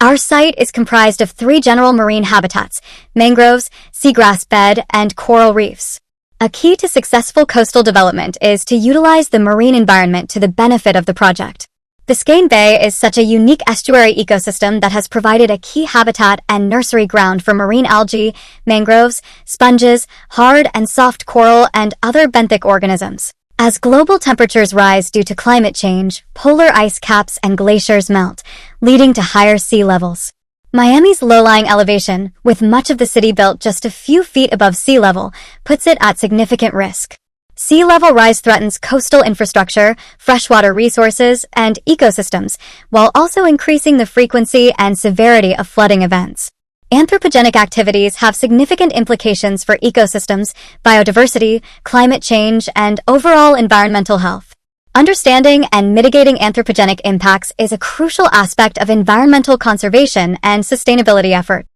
Our site is comprised of three general marine habitats: mangroves, seagrass bed, and coral reefs. A key to successful coastal development is to utilize the marine environment to the benefit of the project. Biscayne Bay is such a unique estuary ecosystem that has provided a key habitat and nursery ground for marine algae, mangroves, sponges, hard and soft coral, and other benthic organisms. As global temperatures rise due to climate change, polar ice caps and glaciers melt, leading to higher sea levels. Miami's low-lying elevation, with much of the city built just a few feet above sea level, puts it at significant risk. Sea level rise threatens coastal infrastructure, freshwater resources, and ecosystems, while also increasing the frequency and severity of flooding events. Anthropogenic activities have significant implications for ecosystems, biodiversity, climate change, and overall environmental health. Understanding and mitigating anthropogenic impacts is a crucial aspect of environmental conservation and sustainability effort.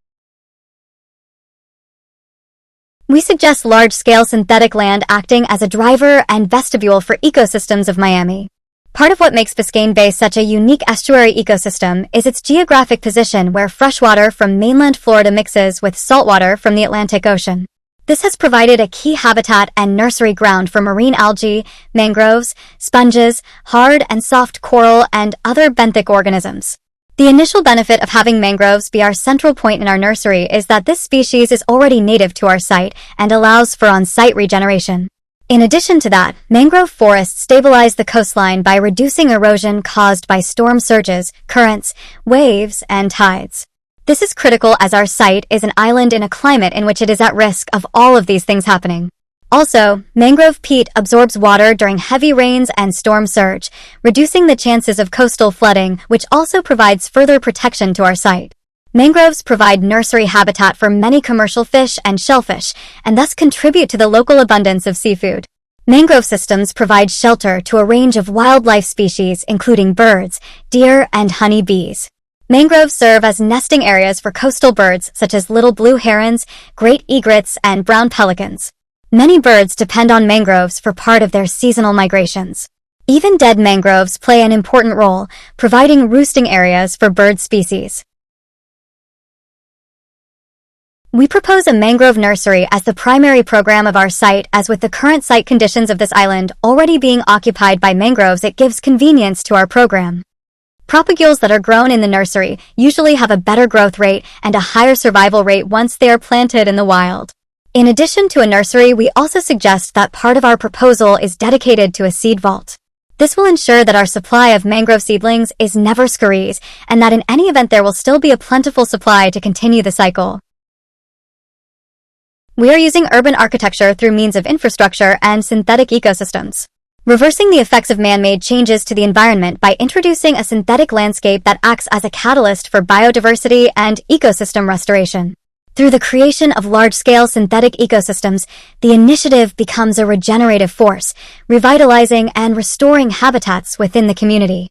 We suggest large-scale synthetic land acting as a driver and vestibule for ecosystems of Miami. Part of what makes Biscayne Bay such a unique estuary ecosystem is its geographic position, where freshwater from mainland Florida mixes with saltwater from the Atlantic Ocean. This has provided a key habitat and nursery ground for marine algae, mangroves, sponges, hard and soft coral, and other benthic organisms. The initial benefit of having mangroves be our central point in our nursery is that this species is already native to our site and allows for on-site regeneration. In addition to that, mangrove forests stabilize the coastline by reducing erosion caused by storm surges, currents, waves, and tides. This is critical as our site is an island in a climate in which it is at risk of all of these things happening. Also, mangrove peat absorbs water during heavy rains and storm surge, reducing the chances of coastal flooding, which also provides further protection to our site. Mangroves provide nursery habitat for many commercial fish and shellfish, and thus contribute to the local abundance of seafood. Mangrove systems provide shelter to a range of wildlife species, including birds, deer, and honey bees. Mangroves serve as nesting areas for coastal birds such as little blue herons, great egrets, and brown pelicans. Many birds depend on mangroves for part of their seasonal migrations. Even dead mangroves play an important role, providing roosting areas for bird species. We propose a mangrove nursery as the primary program of our site, as with the current site conditions of this island already being occupied by mangroves, it gives convenience to our program. Propagules that are grown in the nursery usually have a better growth rate and a higher survival rate once they are planted in the wild. In addition to a nursery, we also suggest that part of our proposal is dedicated to a seed vault. This will ensure that our supply of mangrove seedlings is never scaries, and that in any event there will still be a plentiful supply to continue the cycle. We are using urban architecture through means of infrastructure and synthetic ecosystems, reversing the effects of man-made changes to the environment by introducing a synthetic landscape that acts as a catalyst for biodiversity and ecosystem restoration. Through the creation of large-scale synthetic ecosystems, the initiative becomes a regenerative force, revitalizing and restoring habitats within the community.